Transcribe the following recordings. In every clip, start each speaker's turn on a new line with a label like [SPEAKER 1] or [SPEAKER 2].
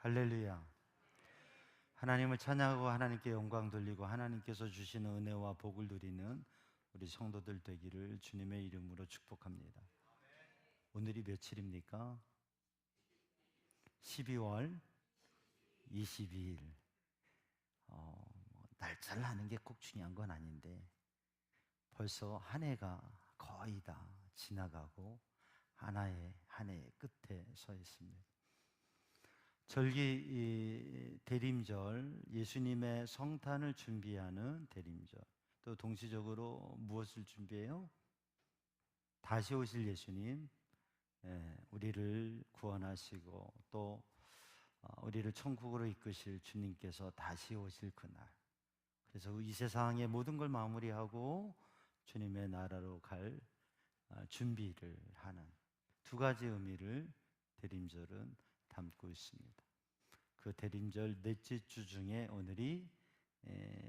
[SPEAKER 1] 할렐루야. 하나님을 찬양하고 하나님께 영광 돌리고 하나님께서 주시는 은혜와 복을 누리는 우리 성도들 되기를 주님의 이름으로 축복합니다. 오늘이 며칠입니까? 12월 22일. 날짜를 아는 게 꼭 중요한 건 아닌데 벌써 한 해가 거의 다 지나가고 한 해의 끝에 서 있습니다. 절기 대림절, 예수님의 성탄을 준비하는 대림절. 또 동시적으로 무엇을 준비해요? 다시 오실 예수님, 우리를 구원하시고 또 우리를 천국으로 이끄실 주님께서 다시 오실 그날. 그래서 이 세상의 모든 걸 마무리하고 주님의 나라로 갈 준비를 하는 두 가지 의미를 대림절은 담고 있습니다. 그 대림절 넷째 주 중에 오늘이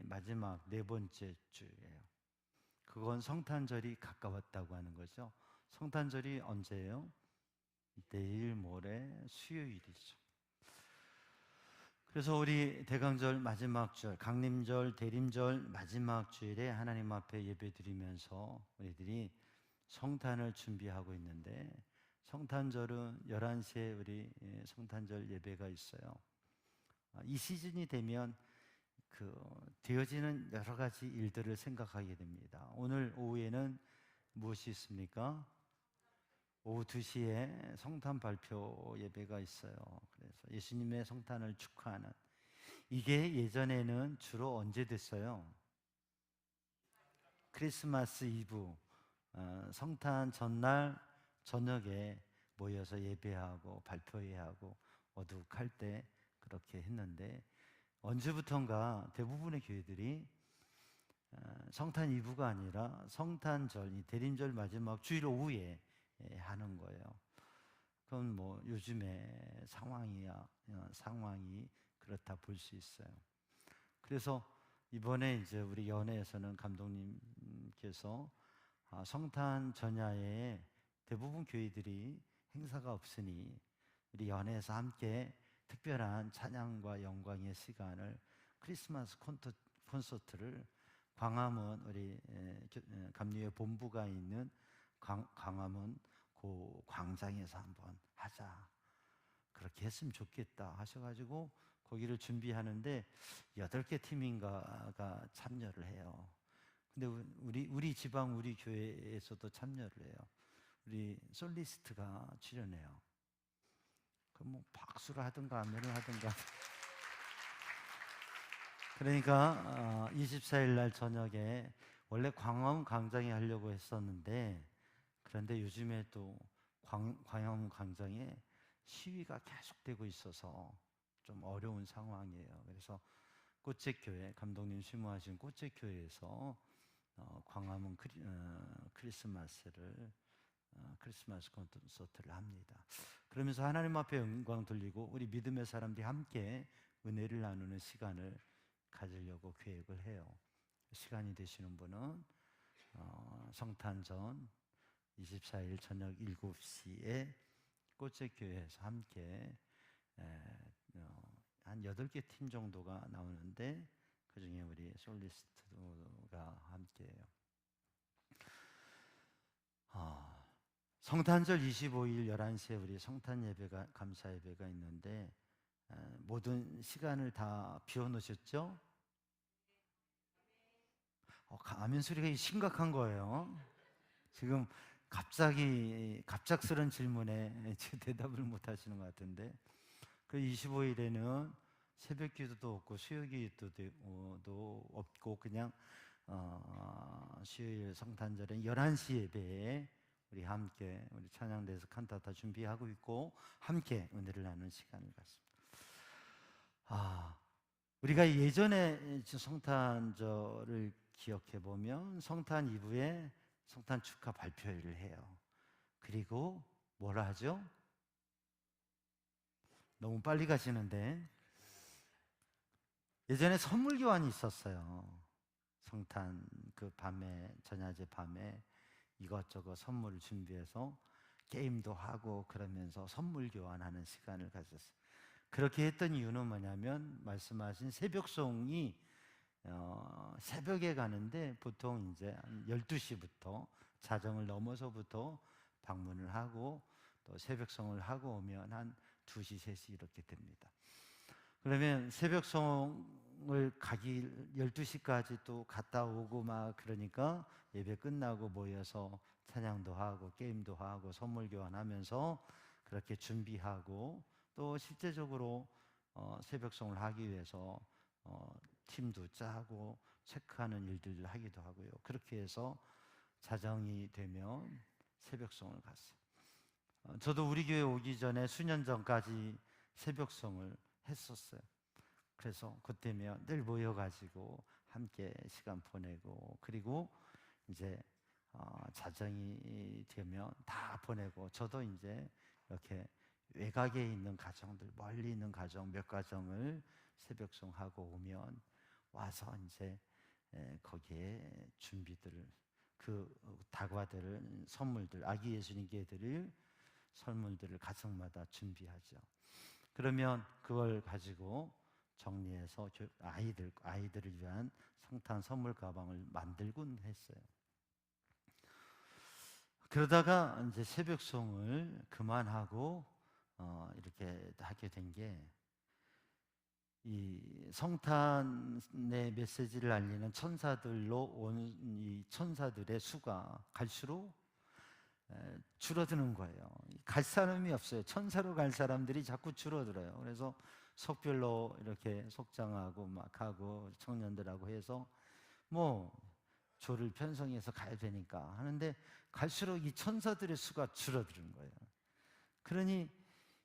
[SPEAKER 1] 마지막 네 번째 주예요. 그건 성탄절이 가까웠다고 하는 거죠. 성탄절이 언제예요? 내일 모레 수요일이죠. 그래서 우리 대강절 마지막 절, 강림절, 대림절 마지막 주일에 하나님 앞에 예배드리면서 우리들이 성탄을 준비하고 있는데, 성탄절은 11시에 우리 성탄절 예배가 있어요. 이 시즌이 되면 되어지는 여러 가지 일들을 생각하게 됩니다. 오늘 오후에는 무엇이 있습니까? 오후 2시에 성탄 발표 예배가 있어요. 그래서 예수님의 성탄을 축하하는, 이게 예전에는 주로 언제 됐어요? 크리스마스 이브, 성탄 전날 저녁에 모여서 예배하고 발표회하고 어둑할 때 그렇게 했는데, 언제부턴가 대부분의 교회들이 성탄 이브가 아니라 성탄절, 이 대림절 마지막 주일 오후에 하는 거예요. 그건 뭐 요즘의 상황이 그렇다 볼 수 있어요. 그래서 이번에 이제 우리 연회에서는 감독님께서 성탄 전야에 대부분 교회들이 행사가 없으니 우리 연회에서 함께 특별한 찬양과 영광의 시간을, 크리스마스 콘서트를 광화문 우리 감리회 본부가 있는 광화문 그 광장에서 한번 하자, 그렇게 했으면 좋겠다 하셔가지고 거기를 준비하는데 8개 팀인가가 참여를 해요. 근데 우리 지방 우리 교회에서도 참여를 해요. 우리 솔리스트가 출연해요. 그럼 뭐 박수를 하든가 아멘을 하든가. 그러니까 24일 날 저녁에 원래 광화문 광장에 하려고 했었는데, 그런데 요즘에 또 광화문 광장에 시위가 계속되고 있어서 좀 어려운 상황이에요. 그래서 꽃제교회, 감독님 심무하신 꽃제교회에서 광화문 크리스마스 콘서트를 합니다. 그러면서 하나님 앞에 영광 돌리고 우리 믿음의 사람들이 함께 은혜를 나누는 시간을 가지려고 계획을 해요. 시간이 되시는 분은 성탄 전 24일 저녁 7시에 꽃제교회에서 함께 한 8개 팀 정도가 나오는데, 그 중에 우리 솔리스트가 함께해요. 성탄절 25일 11시에 우리 성탄 예배가, 감사 예배가 있는데 모든 시간을 다 비워놓으셨죠? 아멘 소리가 심각한 거예요. 지금 갑작스런 질문에 대답을 못 하시는 것 같은데, 그 25일에는 새벽 기도도 없고 수요 기도도 없고 그냥 수요일 성탄절에 11시 예배에 우리 함께 우리 찬양대에서 칸타타 준비하고 있고 함께 은혜를 나누는 시간을 갖습니다. 우리가 예전에 성탄절을 기억해 보면 성탄 이브에 성탄 축하 발표회를 해요. 그리고 뭐라 하죠? 너무 빨리 가시는데, 예전에 선물 교환이 있었어요. 성탄 그 밤에, 전야제 밤에 이것저것 선물을 준비해서 게임도 하고 그러면서 선물 교환하는 시간을 가졌어요. 그렇게 했던 이유는 뭐냐면 말씀하신 새벽송이 새벽에 가는데 보통 이제 한 12시부터 자정을 넘어서부터 방문을 하고 또 새벽송을 하고 오면 한 2시, 3시 이렇게 됩니다. 그러면 새벽송을 가기 12시까지 또 갔다 오고 막 그러니까 예배 끝나고 모여서 찬양도 하고 게임도 하고 선물 교환하면서 그렇게 준비하고 또 실제적으로 새벽송을 하기 위해서 팀도 짜고 체크하는 일들을 하기도 하고요. 그렇게 해서 자정이 되면 새벽송을 갔어요. 저도 우리 교회 오기 전에 수년 전까지 새벽송을 했었어요. 그래서 그때면 늘 모여가지고 함께 시간 보내고 그리고 이제 자정이 되면 다 보내고 저도 이제 이렇게 외곽에 있는 가정들 멀리 있는 가정 몇 가정을 새벽송 하고 오면 와서 이제 거기에 준비들을 그 다과들을 선물들 아기 예수님께 드릴 선물들을 가정마다 준비하죠. 그러면 그걸 가지고 정리해서 아이들을 위한 성탄 선물 가방을 만들곤 했어요. 그러다가 이제 새벽송을 그만하고 이렇게 하게 된 게 이 성탄의 메시지를 알리는 천사들로 온 이 천사들의 수가 갈수록 줄어드는 거예요. 갈 사람이 없어요. 천사로 갈 사람들이 자꾸 줄어들어요. 그래서 속별로 이렇게 속장하고 막 하고 청년들하고 해서 뭐 조를 편성해서 가야 되니까 하는데 갈수록 이 천사들의 수가 줄어드는 거예요. 그러니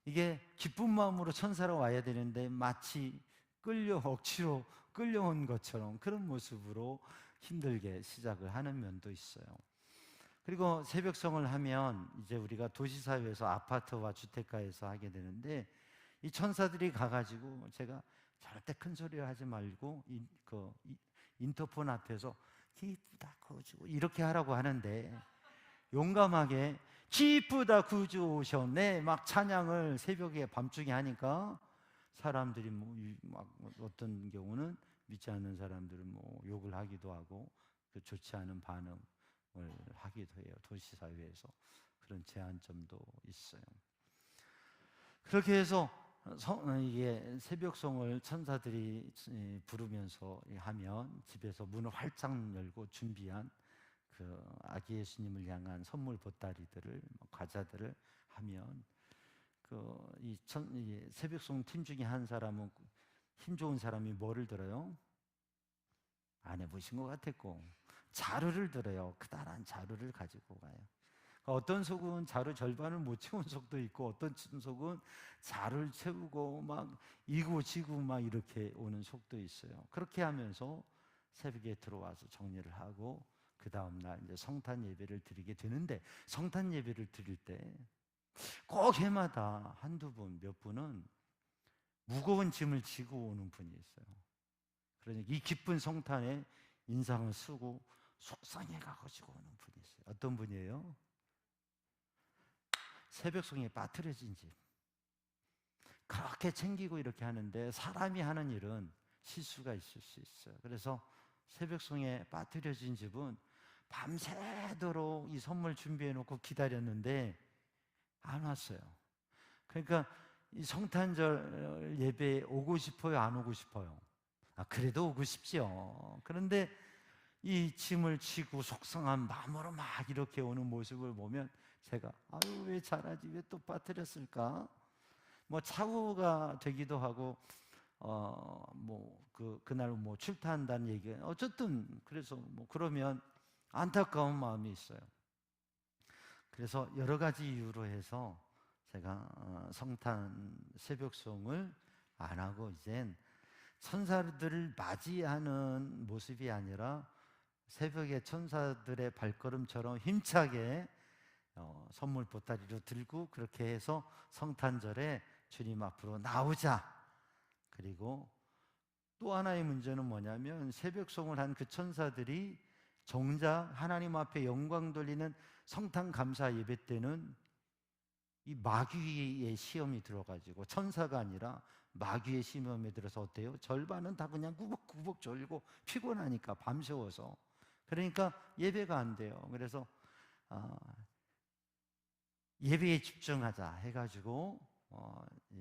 [SPEAKER 1] 이게 기쁜 마음으로 천사로 와야 되는데 마치 억지로 끌려온 것처럼 그런 모습으로 힘들게 시작을 하는 면도 있어요. 그리고 새벽성을 하면 이제 우리가 도시사회에서 아파트와 주택가에서 하게 되는데 이 천사들이 가가지고 제가 절대 큰 소리 하지 말고 인터폰 앞에서 기쁘다 구주 이렇게 하라고 하는데 용감하게 기쁘다 구주 오셨네 막 찬양을 새벽에 밤중에 하니까 사람들이 막 어떤 경우는 믿지 않는 사람들은 뭐 욕을 하기도 하고 그 좋지 않은 반응을 하기도 해요. 도시사회에서 그런 제한점도 있어요. 그렇게 해서 이게 새벽송을 천사들이 부르면서 하면 집에서 문을 활짝 열고 준비한 그 아기 예수님을 향한 선물 보따리들을 과자들을 하면 이 새벽송 팀 중에 한 사람은 힘 좋은 사람이 뭐를 들어요? 안 해보신 것 같았고 자루를 들어요. 크다란 자루를 가지고 가요. 어떤 속은 자루 절반을 못 채운 속도 있고 어떤 속은 자루를 채우고 막 이고 지고 막 이렇게 오는 속도 있어요. 그렇게 하면서 새벽에 들어와서 정리를 하고 그 다음날 이제 성탄 예배를 드리게 되는데 성탄 예배를 드릴 때 꼭 해마다 한두 분, 몇 분은 무거운 짐을 지고 오는 분이 있어요. 그러니까 이 기쁜 성탄에 인상을 쓰고 속상해 가지고 오는 분이 있어요. 어떤 분이에요? 새벽송에 빠뜨려진 집. 그렇게 챙기고 이렇게 하는데 사람이 하는 일은 실수가 있을 수 있어요. 그래서 새벽송에 빠뜨려진 집은 밤새도록 이 선물 준비해 놓고 기다렸는데 안 왔어요. 그러니까 이 성탄절 예배에 오고 싶어요? 안 오고 싶어요? 그래도 오고 싶죠. 그런데 이 짐을 지고 속상한 마음으로 막 이렇게 오는 모습을 보면 제가 아유 왜 잘하지 왜 또 빠뜨렸을까? 뭐 착오가 되기도 하고 그날 뭐 출타한다는 얘기 어쨌든 그래서 뭐 그러면 안타까운 마음이 있어요. 그래서 여러 가지 이유로 해서 제가 성탄 새벽송을 안 하고 이젠 천사들을 맞이하는 모습이 아니라 새벽에 천사들의 발걸음처럼 힘차게 선물 보따리로 들고 그렇게 해서 성탄절에 주님 앞으로 나오자. 그리고 또 하나의 문제는 뭐냐면 새벽송을 한 그 천사들이 정작 하나님 앞에 영광 돌리는 성탄 감사 예배 때는 이 마귀의 시험이 들어가지고 천사가 아니라 마귀의 시험에 들어서 어때요? 절반은 다 그냥 구벅구벅 졸고 피곤하니까 밤새워서 그러니까 예배가 안 돼요. 그래서 예배에 집중하자 해가지고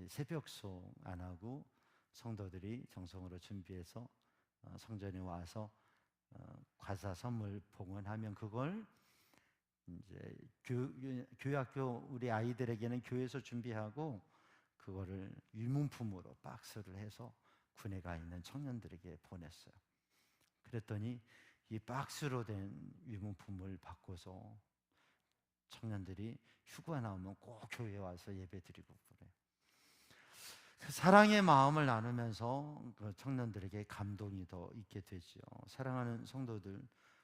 [SPEAKER 1] 새벽송 안 하고 성도들이 정성으로 준비해서 성전에 와서 과사 선물 봉헌하면 그걸 이제 교회학교 우리 아이들에게는 교회에서 준비하고 그거를 유문품으로 박스를 해서 군에 가 있는 청년들에게 보냈어요. 그랬더니 이 박스로 된 유문품을 받고서 청년들이 휴가 나오면 꼭 교회에 와서 예배 드리고 그래요. 그 사랑의 마음을 나누면서 그 청년들에게 감동이 더 있게 되죠. 사랑하는 성도들,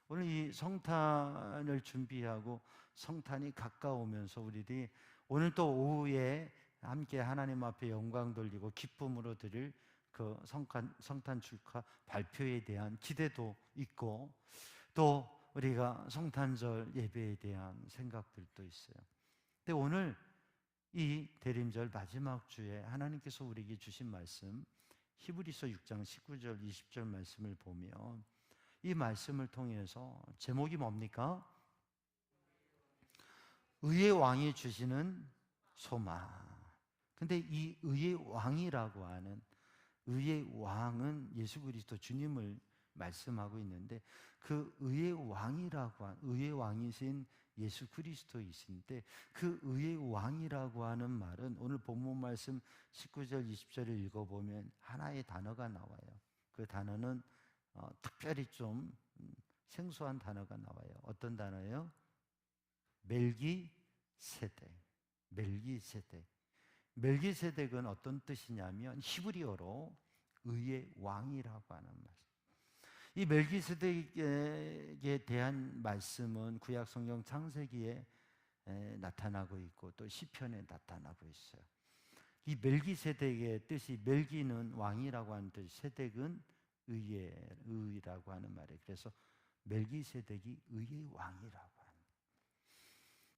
[SPEAKER 1] 오늘 이 성탄을 준비하고 성탄이 가까우면서 우리들이 오늘 또 오후에 함께 하나님 앞에 영광 돌리고 기쁨으로 드릴 그 성탄 축하 발표에 대한 기대도 있고 또 우리가 성탄절 예배에 대한 생각들도 있어요. 근데 오늘 이 대림절 마지막 주에 하나님께서 우리에게 주신 말씀 히브리서 6장 19절 20절 말씀을 보면 이 말씀을 통해서 제목이 뭡니까? 의의 왕이 주시는 소망. 근데 이 의의 왕이라고 하는 의의 왕은 예수 그리스도 주님을 말씀하고 있는데 그 의의 왕이라고 하는 의의 왕이신 예수 그리스도이신데 그 의의 왕이라고 하는 말은 오늘 본문 말씀 19절 20절을 읽어보면 하나의 단어가 나와요. 그 단어는 특별히 좀 생소한 단어가 나와요. 어떤 단어예요? 멜기세덱. 멜기세덱. 멜기세덱은 어떤 뜻이냐면 히브리어로 의의 왕이라고 하는 말씀. 이 멜기세덱에 대한 말씀은 구약 성경 창세기에 나타나고 있고 또 시편에 나타나고 있어요. 이 멜기세덱의 뜻이 멜기는 왕이라고 하는 뜻, 세덱은 의라고 하는 말이에요. 그래서 멜기세덱이 의의 왕이라고 하는.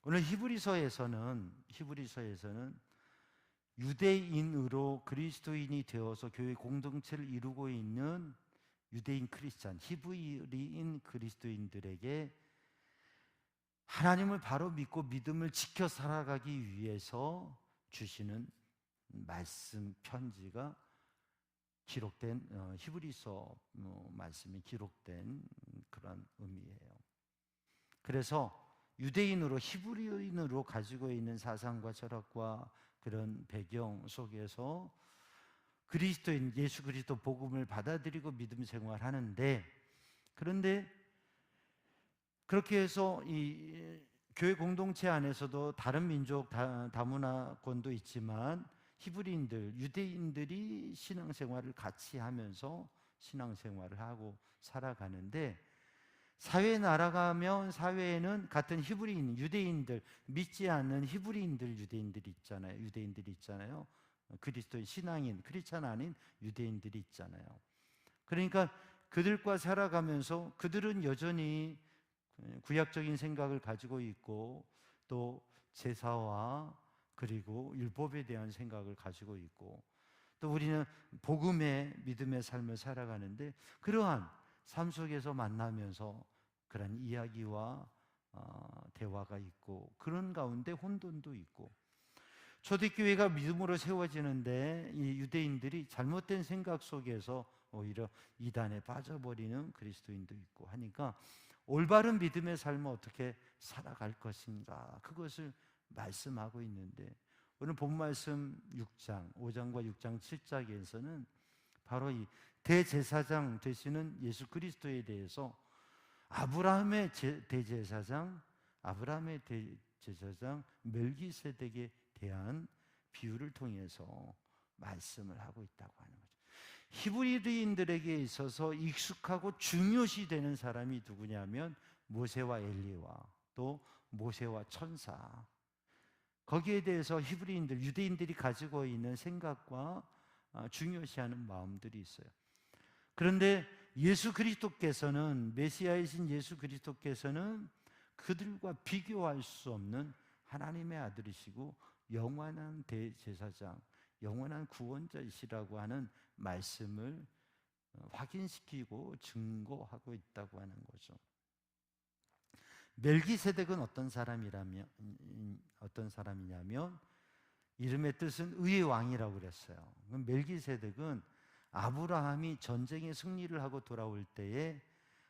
[SPEAKER 1] 오늘 히브리서에서는 유대인으로 그리스도인이 되어서 교회 공동체를 이루고 있는 유대인 크리스찬, 히브리인 그리스도인들에게 하나님을 바로 믿고 믿음을 지켜 살아가기 위해서 주시는 말씀 편지가 기록된 히브리서 말씀이 기록된 그런 의미예요. 그래서 유대인으로 히브리인으로 가지고 있는 사상과 철학과 그런 배경 속에서 그리스도인 예수 그리스도 복음을 받아들이고 믿음 생활하는데 그런데 그렇게 해서 이 교회 공동체 안에서도 다른 민족 다문화권도 있지만 히브리인들, 유대인들이 신앙생활을 같이 하면서 신앙생활을 하고 살아가는데 사회에 날아가면 사회에는 같은 히브리인, 유대인들, 믿지 않는 히브리인들, 유대인들이 있잖아요. 그리스도의 신앙인, 크리스찬 아닌 유대인들이 있잖아요. 그러니까 그들과 살아가면서 그들은 여전히 구약적인 생각을 가지고 있고 또 제사와 그리고 율법에 대한 생각을 가지고 있고 또 우리는 복음의 믿음의 삶을 살아가는데 그러한 삶 속에서 만나면서 그런 이야기와 대화가 있고 그런 가운데 혼돈도 있고 초대교회가 믿음으로 세워지는데 이 유대인들이 잘못된 생각 속에서 오히려 이단에 빠져버리는 그리스도인도 있고 하니까 올바른 믿음의 삶을 어떻게 살아갈 것인가 그것을 말씀하고 있는데 오늘 본 말씀 6장 5장과 6장 7장에서는 바로 이 대제사장 되시는 예수 그리스도에 대해서 아브라함의 대제사장 멜기세덱에 대한 비유를 통해서 말씀을 하고 있다고 하는 거죠. 히브리인들에게 있어서 익숙하고 중요시 되는 사람이 누구냐면 모세와 엘리야와 또 모세와 천사. 거기에 대해서 히브리인들, 유대인들이 가지고 있는 생각과 중요시하는 마음들이 있어요. 그런데 예수 그리스도께서는 메시아이신 예수 그리스도께서는 그들과 비교할 수 없는 하나님의 아들이시고 영원한 대제사장, 영원한 구원자이시라고 하는 말씀을 확인시키고 증거하고 있다고 하는 거죠. 멜기세덱은 어떤 사람이냐면 이름의 뜻은 의의 왕이라고 그랬어요. 멜기세덱은 아브라함이 전쟁에 승리를 하고 돌아올 때에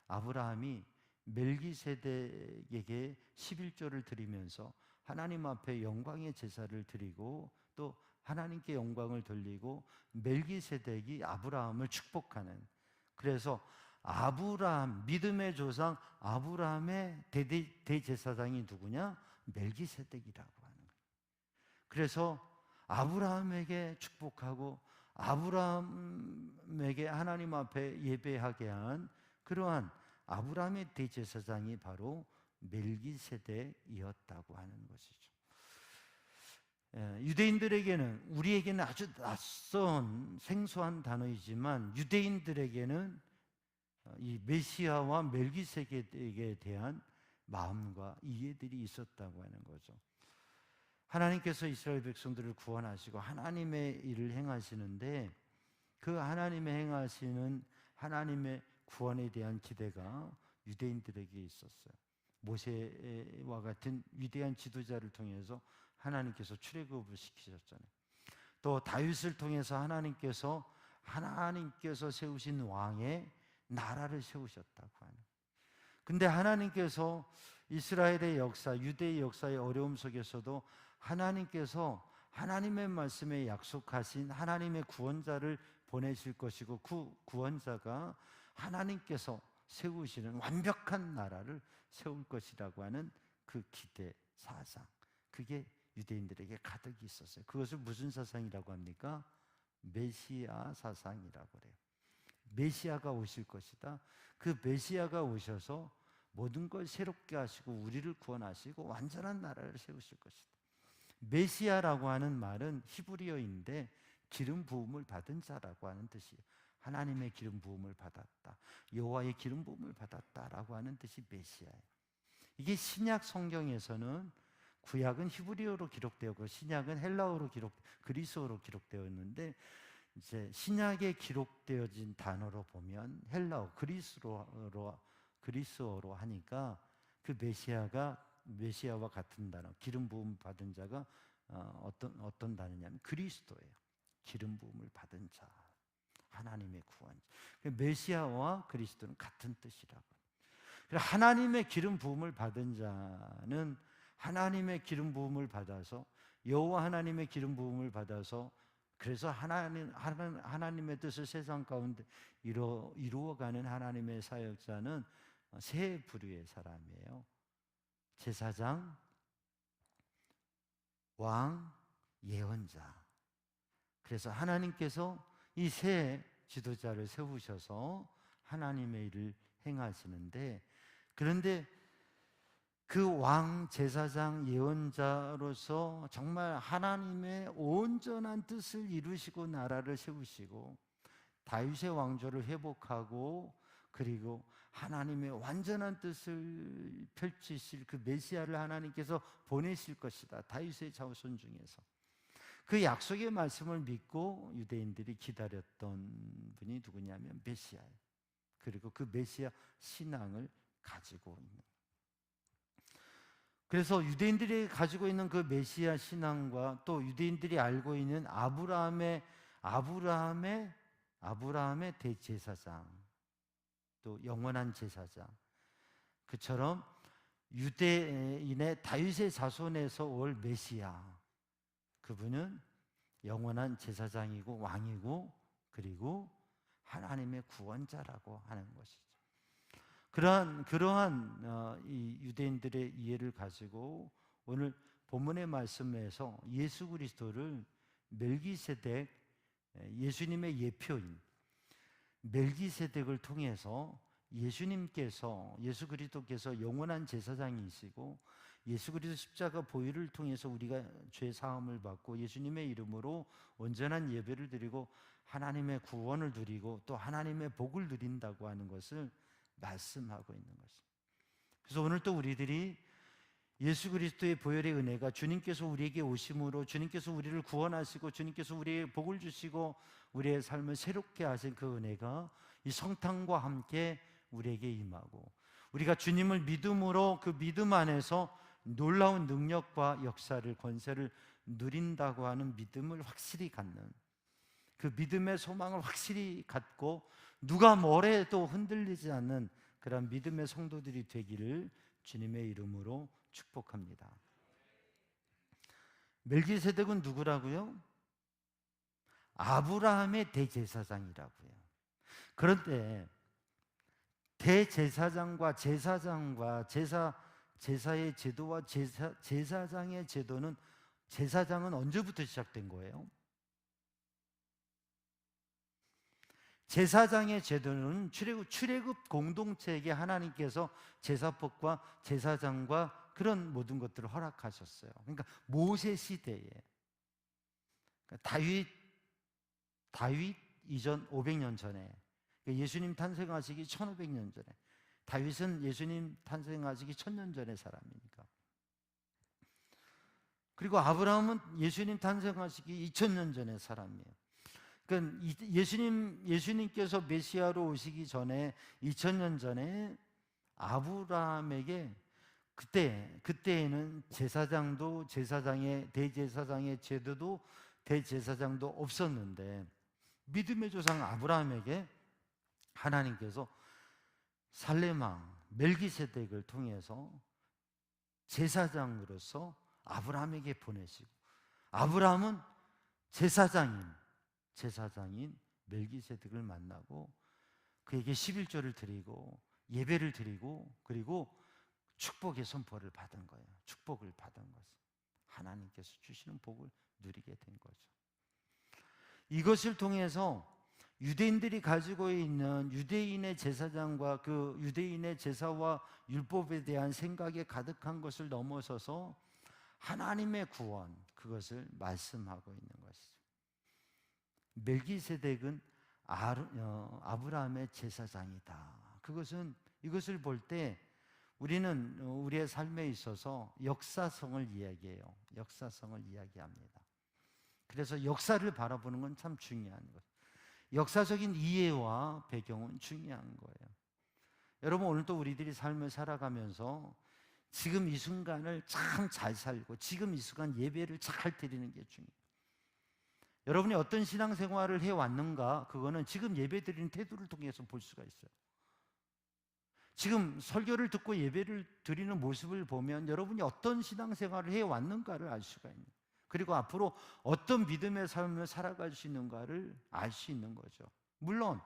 [SPEAKER 1] 아브라함이 멜기세덱에게 11조를 드리면서 하나님 앞에 영광의 제사를 드리고 또 하나님께 영광을 돌리고 멜기세덱이 아브라함을 축복하는, 그래서 아브라함, 믿음의 조상 아브라함의 대제사장이 누구냐? 멜기세덱이라고 하는 거예요. 그래서 아브라함에게 축복하고 아브라함에게 하나님 앞에 예배하게 한 그러한 아브라함의 대제사장이 바로 멜기세덱이었다고 하는 것이죠. 유대인들에게는, 우리에게는 아주 낯선 생소한 단어이지만 유대인들에게는 이 메시아와 멜기세덱에 대한 마음과 이해들이 있었다고 하는 거죠. 하나님께서 이스라엘 백성들을 구원하시고 하나님의 일을 행하시는데 그 하나님의 행하시는 하나님의 구원에 대한 기대가 유대인들에게 있었어요. 모세와 같은 위대한 지도자를 통해서 하나님께서 출애굽을 시키셨잖아요. 또 다윗을 통해서 하나님께서 세우신 왕의 나라를 세우셨다고 하는. 근데 하나님께서 이스라엘의 역사, 유대의 역사의 어려움 속에서도 하나님께서 하나님의 말씀에 약속하신 하나님의 구원자를 보내실 것이고 그 구원자가 하나님께서 세우시는 완벽한 나라를 세울 것이라고 하는 그 기대, 사상, 그게 유대인들에게 가득 있었어요. 그것을 무슨 사상이라고 합니까? 메시아 사상이라고 그래요. 메시아가 오실 것이다. 그 메시아가 오셔서 모든 걸 새롭게 하시고 우리를 구원하시고 완전한 나라를 세우실 것이다. 메시아라고 하는 말은 히브리어인데 기름 부음을 받은 자라고 하는 뜻이에요. 하나님의 기름 부음을 받았다, 여호와의 기름 부음을 받았다라고 하는 뜻이 메시아예요. 이게 신약 성경에서는, 구약은 히브리어로 기록되었고 신약은 헬라어로 그리스어로 기록되었는데, 이제 신약에 기록되어진 단어로 보면 헬라어, 그리스어로 하니까 그 메시아와 같은 단어, 기름 부음 받은 자가 어떤 단어냐면 그리스도예요. 기름 부음을 받은 자, 하나님의 구원자. 메시아와 그리스도는 같은 뜻이라고. 하나님의 기름 부음을 받은 자는 하나님의 기름 부음을 받아서, 여호와 하나님의 기름 부음을 받아서, 그래서 하나님의 뜻을 세상 가운데 이루어가는 하나님의 사역자는 세 부류의 사람이에요. 제사장, 왕, 예언자. 그래서 하나님께서 이 세 지도자를 세우셔서 하나님의 일을 행하시는데, 그런데 그 왕, 제사장, 예언자로서 정말 하나님의 온전한 뜻을 이루시고 나라를 세우시고 다윗의 왕조를 회복하고 그리고 하나님의 완전한 뜻을 펼치실 그 메시아를 하나님께서 보내실 것이다. 다윗의 자손 중에서 그 약속의 말씀을 믿고 유대인들이 기다렸던 분이 누구냐면 메시아예요. 그리고 그 메시아 신앙을 가지고 있는. 그래서 유대인들이 가지고 있는 그 메시아 신앙과 또 유대인들이 알고 있는 아브라함의 대제사장, 또 영원한 제사장, 그처럼 유대인의 다윗의 자손에서 올 메시아, 그분은 영원한 제사장이고 왕이고 그리고 하나님의 구원자라고 하는 것이죠. 그러한 이 유대인들의 이해를 가지고 오늘 본문의 말씀에서 예수 그리스도를 멜기세덱, 예수님의 예표인 멜기세덱을 통해서 예수 그리스도께서 영원한 제사장이시고 예수 그리스도 십자가 보혈을 통해서 우리가 죄 사함을 받고 예수님의 이름으로 온전한 예배를 드리고 하나님의 구원을 누리고 또 하나님의 복을 누린다고 하는 것을 말씀하고 있는 것입니다. 그래서 오늘 또 우리들이 예수 그리스도의 보혈의 은혜가 주님께서 우리에게 오심으로 주님께서 우리를 구원하시고 주님께서 우리에게 복을 주시고 우리의 삶을 새롭게 하신 그 은혜가 이 성탄과 함께 우리에게 임하고 우리가 주님을 믿음으로 그 믿음 안에서 놀라운 능력과 역사를 권세를 누린다고 하는 믿음을 확실히 갖는 그 믿음의 소망을 확실히 갖고 누가 뭐래도 흔들리지 않는 그런 믿음의 성도들이 되기를 주님의 이름으로 축복합니다. 멜기세덱은 누구라고요? 아브라함의 대제사장이라고요. 그런데 대제사장과 제사의 제도와 제사장의 제도는 제사장은 언제부터 시작된 거예요? 제사장의 제도는 출애굽 공동체에게 하나님께서 제사법과 제사장과 그런 모든 것들을 허락하셨어요. 그러니까 모세 시대에 그러니까 다윗 이전 500년 전에 그러니까 예수님 탄생하시기 1500년 전에 다윗은 예수님 탄생하시기 1000년 전의 사람이니까 그리고 아브라함은 예수님 탄생하시기 2000년 전의 사람이에요. 그러니까 예수님께서 메시아로 오시기 전에 2000년 전에 아브라함에게 그때에는 대제사장의 제도도 대제사장도 없었는데 믿음의 조상 아브라함에게 하나님께서 살렘왕 멜기세덱을 통해서 제사장으로서 아브라함에게 보내시고 아브라함은 제사장인 멜기세덱을 만나고 그에게 11조를 드리고 예배를 드리고 그리고 축복의 선포를 받은 거예요. 축복을 받은 것은 하나님께서 주시는 복을 누리게 된 거죠. 이것을 통해서 유대인들이 가지고 있는 유대인의 제사장과 그 유대인의 제사와 율법에 대한 생각에 가득한 것을 넘어서서 하나님의 구원, 그것을 말씀하고 있는 것이죠. 멜기세덱은 아브라함의 제사장이다. 이것을 볼 때 우리는 우리의 삶에 있어서 역사성을 이야기해요. 역사성을 이야기합니다. 그래서 역사를 바라보는 건 참 중요한 거예요. 역사적인 이해와 배경은 중요한 거예요. 여러분, 오늘도 우리들이 삶을 살아가면서 지금 이 순간을 참 잘 살고 지금 이 순간 예배를 잘 드리는 게 중요해요. 여러분이 어떤 신앙생활을 해왔는가, 그거는 지금 예배 드리는 태도를 통해서 볼 수가 있어요. 지금 설교를 듣고 예배를 드리는 모습을 보면 여러분이 어떤 신앙생활을 해왔는가를 알 수가 있는, 그리고 앞으로 어떤 믿음의 삶을 살아갈 수 있는가를 알 수 있는 거죠. 물론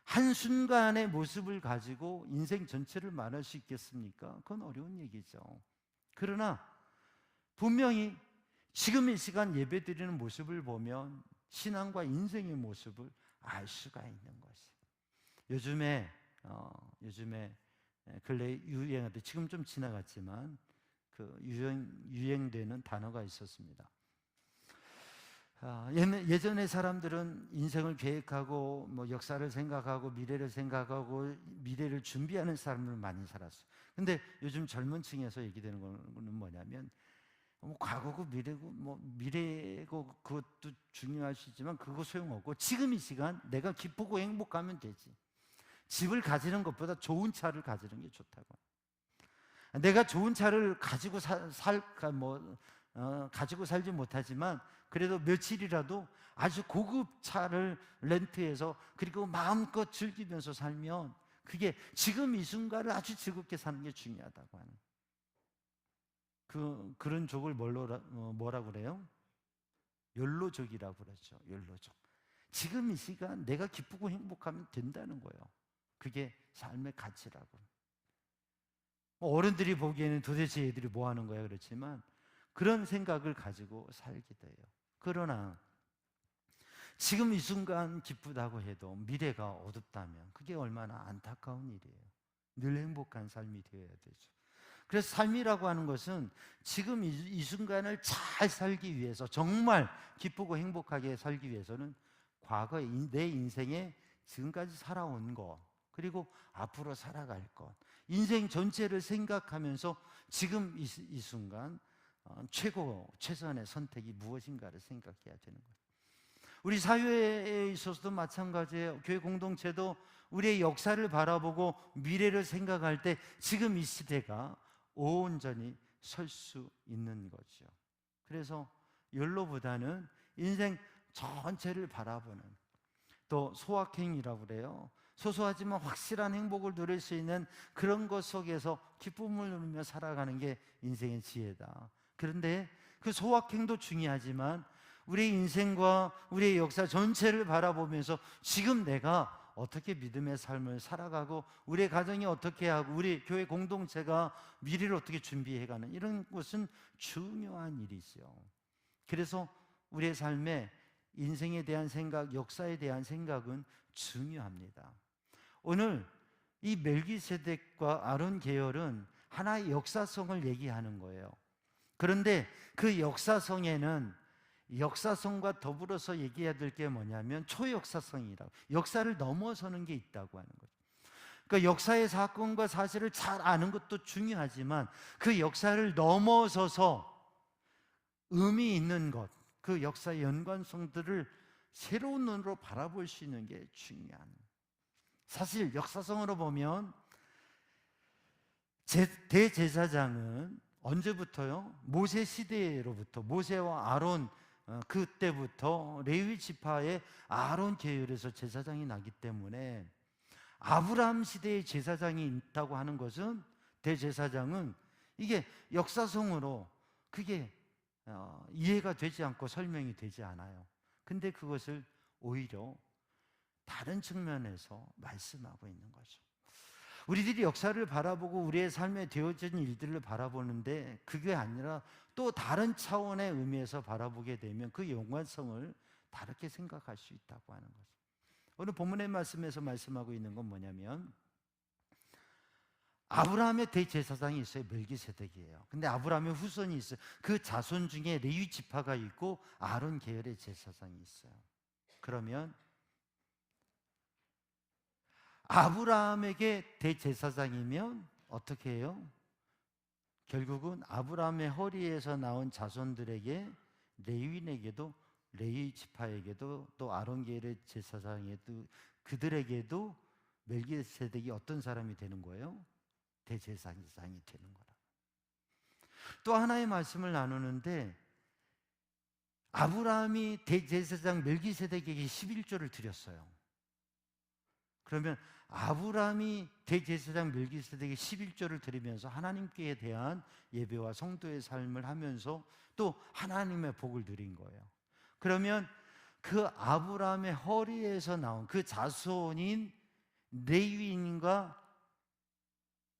[SPEAKER 1] 한순간의 모습을 가지고 인생 전체를 말할 수 있겠습니까? 그건 어려운 얘기죠. 그러나 분명히 지금 이 시간 예배 드리는 모습을 보면 신앙과 인생의 모습을 알 수가 있는 것이에요. 요즘에 근래 유행하듯 지금 좀 지나갔지만 그 유행되는 단어가 있었습니다. 예전의 사람들은 인생을 계획하고 역사를 생각하고 미래를 준비하는 사람을 많이 살았어요. 근데 요즘 젊은 층에서 얘기되는 거는 뭐냐면 과거고 미래고 그것도 중요할 수 있지만 그거 소용없고 지금 이 시간 내가 기쁘고 행복하면 되지. 집을 가지는 것보다 좋은 차를 가지는 게 좋다고. 내가 좋은 차를 가지고 가지고 살지 못하지만 그래도 며칠이라도 아주 고급 차를 렌트해서 그리고 마음껏 즐기면서 살면 그게 지금 이 순간을 아주 즐겁게 사는 게 중요하다고 하는 그런 족을 뭐라 그래요? 욜로족이라고 그러죠. 욜로족. 지금 이 시간 내가 기쁘고 행복하면 된다는 거예요. 그게 삶의 가치라고. 어른들이 보기에는 도대체 얘들이 뭐 하는 거야 그렇지만 그런 생각을 가지고 살기도 해요. 그러나 지금 이 순간 기쁘다고 해도 미래가 어둡다면 그게 얼마나 안타까운 일이에요. 늘 행복한 삶이 되어야 되죠. 그래서 삶이라고 하는 것은 지금 이 순간을 잘 살기 위해서, 정말 기쁘고 행복하게 살기 위해서는 과거에 내 인생에 지금까지 살아온 것, 그리고 앞으로 살아갈 것, 인생 전체를 생각하면서 지금 이 순간 최선의 선택이 무엇인가를 생각해야 되는 거예요. 우리 사회에 있어서도 마찬가지예요. 교회 공동체도 우리의 역사를 바라보고 미래를 생각할 때 지금 이 시대가 온전히 설 수 있는 거죠. 그래서 연로보다는 인생 전체를 바라보는, 또 소확행이라고 그래요. 소소하지만 확실한 행복을 누릴 수 있는 그런 것 속에서 기쁨을 누리며 살아가는 게 인생의 지혜다. 그런데 그 소확행도 중요하지만 우리의 인생과 우리의 역사 전체를 바라보면서 지금 내가 어떻게 믿음의 삶을 살아가고 우리의 가정이 어떻게 하고 우리 교회 공동체가 미래를 어떻게 준비해가는, 이런 것은 중요한 일이죠. 그래서 우리의 삶에 인생에 대한 생각, 역사에 대한 생각은 중요합니다. 오늘 이 멜기세덱과 아론 계열은 하나의 역사성을 얘기하는 거예요. 그런데 그 역사성과 더불어서 얘기해야 될 게 뭐냐면 초역사성이라고, 역사를 넘어서는 게 있다고 하는 거죠. 그러니까 역사의 사건과 사실을 잘 아는 것도 중요하지만 그 역사를 넘어서서 의미 있는 것, 그 역사의 연관성들을 새로운 눈으로 바라볼 수 있는 게 중요한. 사실 역사성으로 보면 대제사장은 언제부터요? 모세 시대로부터, 모세와 아론 그때부터 레위 지파의 아론 계열에서 제사장이 나기 때문에 아브라함 시대의 제사장이 있다고 하는 것은, 대제사장은 이게 역사성으로 그게 이해가 되지 않고 설명이 되지 않아요. 근데 그것을 오히려 다른 측면에서 말씀하고 있는 거죠. 우리들이 역사를 바라보고 우리의 삶에 되어진 일들을 바라보는데 그게 아니라 또 다른 차원의 의미에서 바라보게 되면 그 연관성을 다르게 생각할 수 있다고 하는 거죠. 오늘 본문의 말씀에서 말씀하고 있는 건 뭐냐면, 아브라함의 대제사장이 있어요. 멜기세덱이에요. 근데 아브라함의 후손이 있어요. 그 자손 중에 레위 지파가 있고 아론 계열의 제사장이 있어요. 그러면 아브라함에게 대제사장이면 어떻게 해요? 결국은 아브라함의 허리에서 나온 자손들에게, 레위인에게도, 레위 지파에게도, 또 아론 계열의 제사장에게도, 그들에게도 멜기세덱이 어떤 사람이 되는 거예요? 대제사장이 되는 거라. 또 하나의 말씀을 나누는데, 아브라함이 대제사장 멜기세덱에게 11조를 드렸어요. 그러면 아브라함이 대제사장 멜기세덱에게 11조를 드리면서 하나님께 대한 예배와 성도의 삶을 하면서 또 하나님의 복을 누린 거예요. 그러면 그 아브라함의 허리에서 나온 그 자손인 레위인과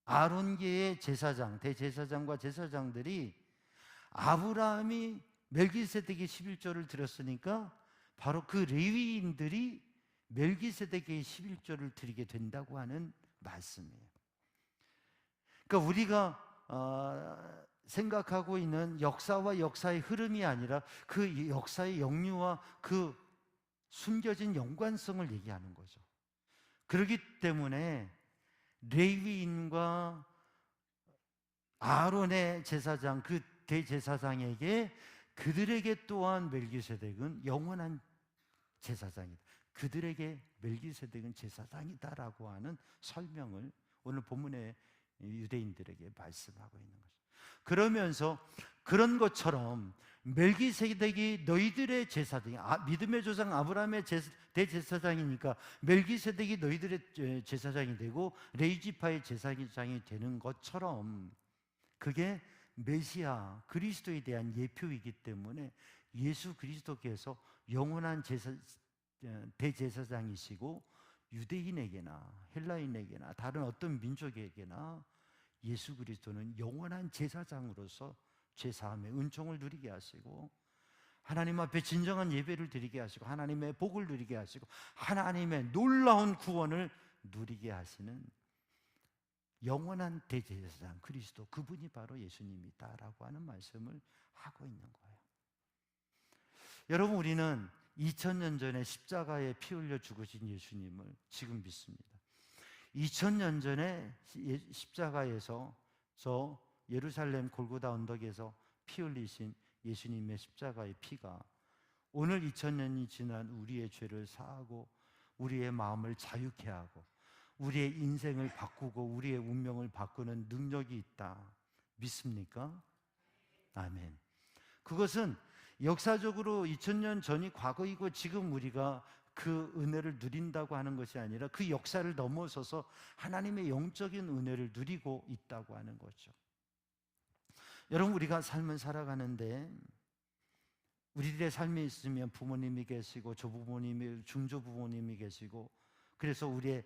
[SPEAKER 1] 아론계의 제사장, 대제사장과 제사장들이 아브라함이 멜기세덱에게 11조를 드렸으니까 바로 그 레위인들이 멜기세덱에게 11조를 드리게 된다고 하는 말씀이에요. 그러니까 우리가 생각하고 있는 역사와 역사의 흐름이 아니라 그 역사의 역류와 그 숨겨진 연관성을 얘기하는 거죠. 그렇기 때문에 레위인과 아론의 제사장, 그 대제사장에게, 그들에게 또한 멜기세덱은 영원한 제사장이다, 그들에게 멜기세덱은 제사장이다라고 하는 설명을 오늘 본문의 유대인들에게 말씀하고 있는 거죠. 그러면서 그런 것처럼 멜기세덱이 너희들의 제사장이, 믿음의 조상 아브라함의 대제사장이니까 멜기세덱이 너희들의 제사장이 되고 레위지파의 제사장이 되는 것처럼, 그게 메시아 그리스도에 대한 예표이기 때문에 예수 그리스도께서 영원한 대제사장이시고 유대인에게나 헬라인에게나 다른 어떤 민족에게나 예수 그리스도는 영원한 제사장으로서 제사함의 은총을 누리게 하시고 하나님 앞에 진정한 예배를 드리게 하시고 하나님의 복을 누리게 하시고 하나님의 놀라운 구원을 누리게 하시는 영원한 대제사장 그리스도, 그분이 바로 예수님이다라고 하는 말씀을 하고 있는 거예요. 여러분, 우리는 2000년 전에 십자가에 피 흘려 죽으신 예수님을 지금 믿습니다. 2000년 전에 십자가에서 저 예루살렘 골고다 언덕에서 피 흘리신 예수님의 십자가의 피가 오늘 2000년이 지난 우리의 죄를 사하고 우리의 마음을 자유케 하고 우리의 인생을 바꾸고 우리의 운명을 바꾸는 능력이 있다. 믿습니까? 아멘. 그것은 역사적으로 2000년 전이 과거이고 지금 우리가 그 은혜를 누린다고 하는 것이 아니라 그 역사를 넘어서서 하나님의 영적인 은혜를 누리고 있다고 하는 거죠. 여러분, 우리가 삶을 살아가는데 우리들의 삶에 있으면 부모님이 계시고 조부모님이, 중조부모님이 계시고, 그래서 우리의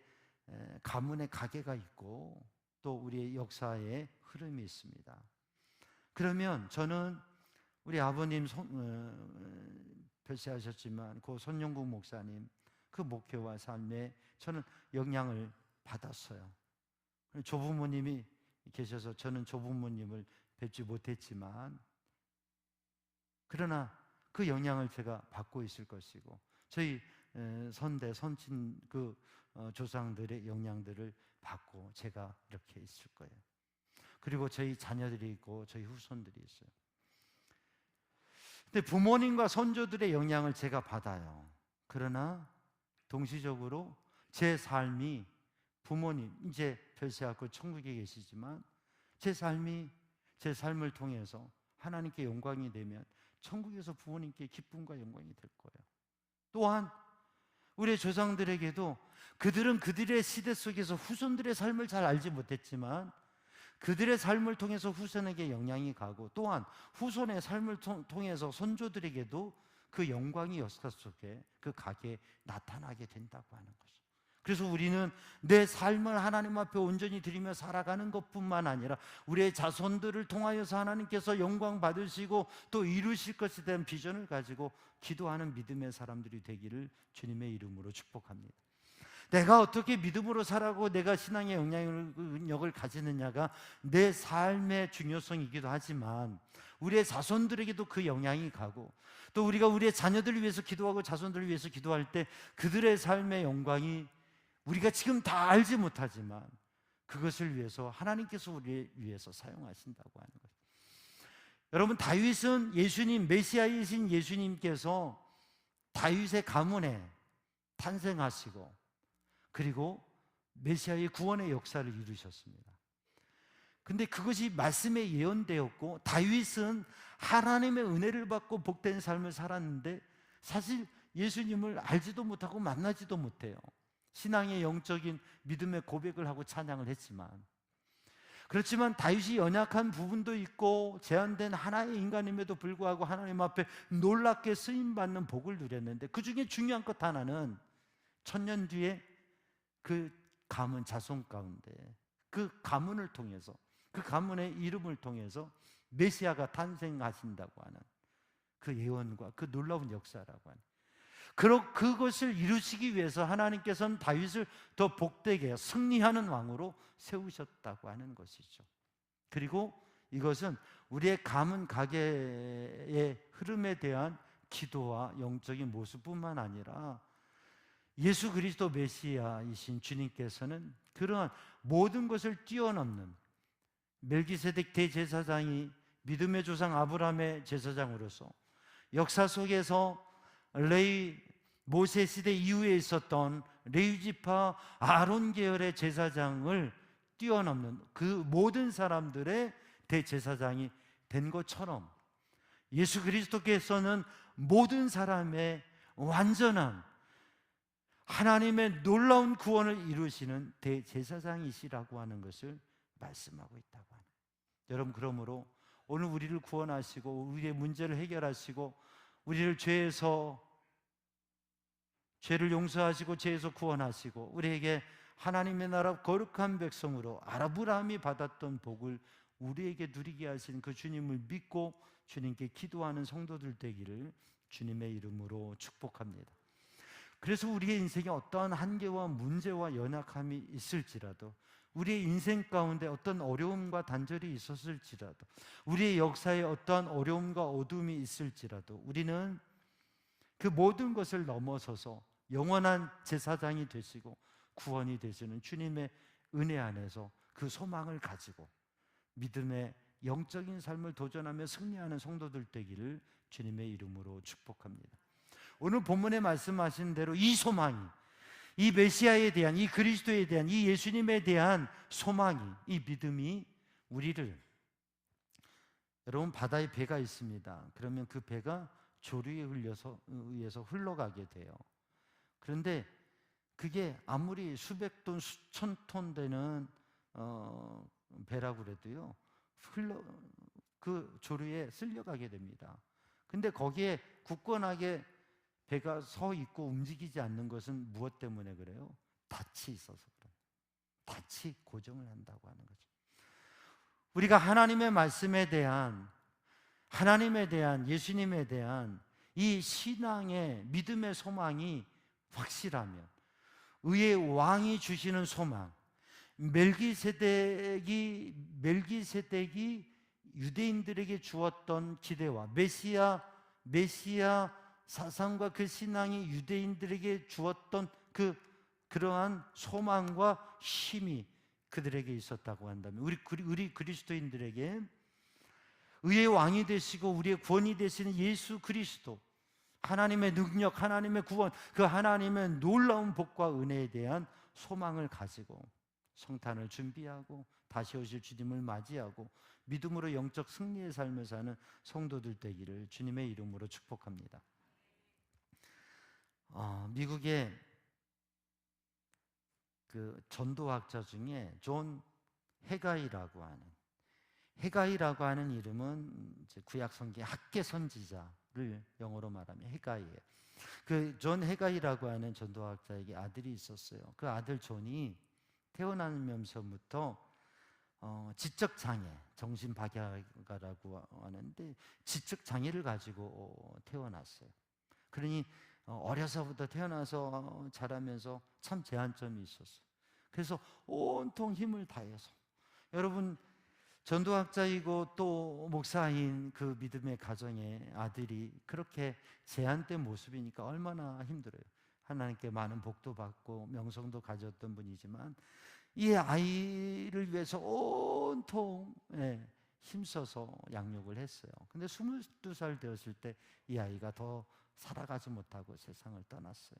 [SPEAKER 1] 가문의 가계가 있고 또 우리의 역사의 흐름이 있습니다. 그러면 저는 우리 아버님 별세하셨지만 그 손영국 목사님 그 목회와 삶에 저는 영향을 받았어요. 조부모님이 계셔서 저는 조부모님을 뵙지 못했지만 그러나 그 영향을 제가 받고 있을 것이고 저희 선대 선친 그 조상들의 영향들을 받고 제가 이렇게 있을 거예요. 그리고 저희 자녀들이 있고 저희 후손들이 있어요. 근데 부모님과 선조들의 영향을 제가 받아요. 그러나 동시적으로 제 삶이 부모님 이제 별세하고 천국에 계시지만 제 삶을 통해서 하나님께 영광이 되면 천국에서 부모님께 기쁨과 영광이 될 거예요. 또한 우리 조상들에게도 그들은 그들의 시대 속에서 후손들의 삶을 잘 알지 못했지만 그들의 삶을 통해서 후손에게 영향이 가고 또한 후손의 삶을 통해서 선조들에게도 그 영광이 역사 속에 그 가게에 나타나게 된다고 하는 거죠. 그래서 우리는 내 삶을 하나님 앞에 온전히 드리며 살아가는 것뿐만 아니라 우리의 자손들을 통하여서 하나님께서 영광 받으시고 또 이루실 것에 대한 비전을 가지고 기도하는 믿음의 사람들이 되기를 주님의 이름으로 축복합니다. 내가 어떻게 믿음으로 살아가고 내가 신앙의 영향력을 가지느냐가 내 삶의 중요성이기도 하지만 우리의 자손들에게도 그 영향이 가고 또 우리가 우리의 자녀들을 위해서 기도하고 자손들을 위해서 기도할 때 그들의 삶의 영광이 우리가 지금 다 알지 못하지만 그것을 위해서 하나님께서 우리를 위해서 사용하신다고 하는 거예요. 여러분, 다윗은 예수님, 메시아이신 예수님께서 다윗의 가문에 탄생하시고 그리고 메시아의 구원의 역사를 이루셨습니다. 근데 그것이 말씀에 예언되었고 다윗은 하나님의 은혜를 받고 복된 삶을 살았는데 사실 예수님을 알지도 못하고 만나지도 못해요. 신앙의 영적인 믿음의 고백을 하고 찬양을 했지만 그렇지만 다윗이 연약한 부분도 있고 제한된 하나의 인간임에도 불구하고 하나님 앞에 놀랍게 쓰임받는 복을 누렸는데 그 중에 중요한 것 하나는 1000년 뒤에 그 가문 자손 가운데 그 가문을 통해서 그 가문의 이름을 통해서 메시아가 탄생하신다고 하는 그 예언과 그 놀라운 역사라고 하는 그것을 이루시기 위해서 하나님께서는 다윗을 더 복되게 승리하는 왕으로 세우셨다고 하는 것이죠. 그리고 이것은 우리의 가문 가계의 흐름에 대한 기도와 영적인 모습뿐만 아니라 예수 그리스도 메시아이신 주님께서는 그러한 모든 것을 뛰어넘는 멜기세덱 대제사장이 믿음의 조상 아브라함의 제사장으로서 역사 속에서 모세 시대 이후에 있었던 레위지파 아론 계열의 제사장을 뛰어넘는 그 모든 사람들의 대제사장이 된 것처럼 예수 그리스도께서는 모든 사람의 완전한 하나님의 놀라운 구원을 이루시는 대제사장이시라고 하는 것을 말씀하고 있다고 합니다. 여러분, 그러므로 오늘 우리를 구원하시고 우리의 문제를 해결하시고 우리를 죄를 용서하시고 죄에서 구원하시고 우리에게 하나님의 나라 거룩한 백성으로 아브라함이 받았던 복을 우리에게 누리게 하신 그 주님을 믿고 주님께 기도하는 성도들 되기를 주님의 이름으로 축복합니다. 그래서 우리의 인생에 어떠한 한계와 문제와 연약함이 있을지라도 우리의 인생 가운데 어떤 어려움과 단절이 있었을지라도 우리의 역사에 어떠한 어려움과 어둠이 있을지라도 우리는 그 모든 것을 넘어서서 영원한 제사장이 되시고 구원이 되시는 주님의 은혜 안에서 그 소망을 가지고 믿음의 영적인 삶을 도전하며 승리하는 성도들 되기를 주님의 이름으로 축복합니다. 오늘 본문에 말씀하신 대로 이 소망이, 이 메시아에 대한, 이 그리스도에 대한, 이 예수님에 대한 소망이, 이 믿음이 우리를, 여러분 바다에 배가 있습니다. 그러면 그 배가 조류에 의해서 흘러가게 돼요. 그런데 그게 아무리 수백 톤, 수천 톤 되는 배라고 그래도요, 그 조류에 쓸려가게 됩니다. 근데 거기에 굳건하게 배가 서 있고 움직이지 않는 것은 무엇 때문에 그래요? 닻이 있어서 그래요. 닻이 고정을 한다고 하는 거죠. 우리가 하나님의 말씀에 대한, 하나님에 대한, 예수님에 대한 이 신앙의 믿음의 소망이 확실하면, 의의 왕이 주시는 소망, 멜기세덱이 유대인들에게 주었던 기대와 메시아 사상과 그 신앙이 유대인들에게 주었던 그러한 소망과 힘이 그들에게 있었다고 한다면, 우리 그리스도인들에게 의의 왕이 되시고 우리의 구원이 되시는 예수 그리스도, 하나님의 능력, 하나님의 구원, 그 하나님의 놀라운 복과 은혜에 대한 소망을 가지고 성탄을 준비하고 다시 오실 주님을 맞이하고 믿음으로 영적 승리의 삶을 사는 성도들 되기를 주님의 이름으로 축복합니다. 미국의 그 전도학자 중에 존 해가이라고 하는 이름은 이제 구약 성경 학계 선지자를 영어로 말하면 해가이예요. 그 존 해가이라고 하는 전도학자에게 아들이 있었어요. 그 아들 존이 태어나면서부터 지적 장애, 정신 박약아라고 하는데 지적 장애를 가지고 태어났어요. 그러니 어려서부터 태어나서 자라면서 참 제한점이 있었어요. 그래서 온통 힘을 다해서, 여러분 전도학자이고 또 목사인 그 믿음의 가정의 아들이 그렇게 제한된 모습이니까 얼마나 힘들어요. 하나님께 많은 복도 받고 명성도 가졌던 분이지만 이 아이를 위해서 온통 힘써서 양육을 했어요. 근데 22살 되었을 때 이 아이가 더 살아가지 못하고 세상을 떠났어요.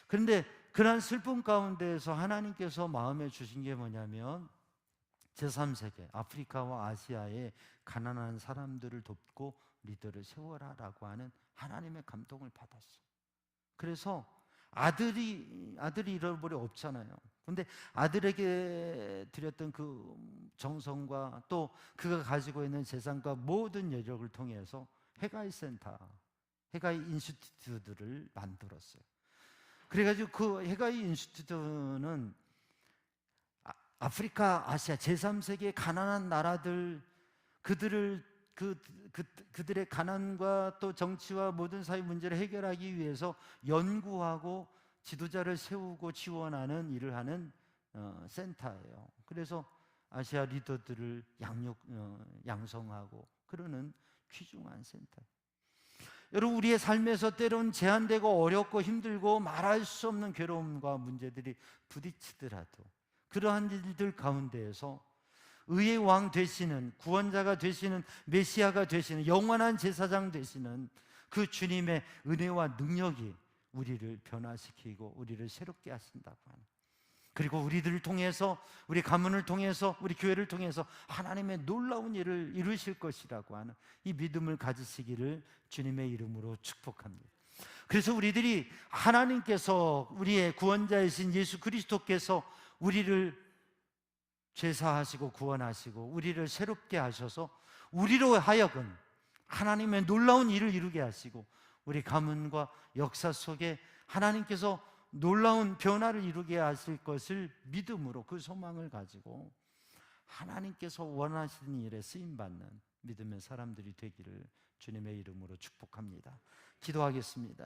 [SPEAKER 1] 그런데 그런 슬픔 가운데에서 하나님께서 마음에 주신 게 뭐냐면, 제3세계 아프리카와 아시아의 가난한 사람들을 돕고 리더를 세워라라고 하는 하나님의 감동을 받았어요. 그래서 아들이 잃어버려 없잖아요. 근데 아들에게 드렸던 그 정성과 또 그가 가지고 있는 재산과 모든 여력을 통해서 해가이 센터, 해가이 인스티튜트를 만들었어요. 그래가지고 그 해가이 인스티튜트는 아프리카, 아시아, 제3세계 가난한 나라들, 그들의 가난과 또 정치와 모든 사회 문제를 해결하기 위해서 연구하고 지도자를 세우고 지원하는 일을 하는 센터예요. 그래서 아시아 리더들을 양성하고 그러는 귀중한 센터. 여러분, 우리의 삶에서 때론 제한되고 어렵고 힘들고 말할 수 없는 괴로움과 문제들이 부딪히더라도 그러한 일들 가운데에서 의의 왕 되시는, 구원자가 되시는, 메시아가 되시는, 영원한 제사장 되시는 그 주님의 은혜와 능력이 우리를 변화시키고 우리를 새롭게 하신다고 하는, 그리고 우리들을 통해서, 우리 가문을 통해서, 우리 교회를 통해서 하나님의 놀라운 일을 이루실 것이라고 하는 이 믿음을 가지시기를 주님의 이름으로 축복합니다. 그래서 우리들이 하나님께서, 우리의 구원자이신 예수 그리스도께서 우리를 죄사하시고 구원하시고 우리를 새롭게 하셔서 우리로 하여금 하나님의 놀라운 일을 이루게 하시고 우리 가문과 역사 속에 하나님께서 놀라운 변화를 이루게 하실 것을 믿음으로, 그 소망을 가지고 하나님께서 원하시는 일에 쓰임받는 믿음의 사람들이 되기를 주님의 이름으로 축복합니다. 기도하겠습니다.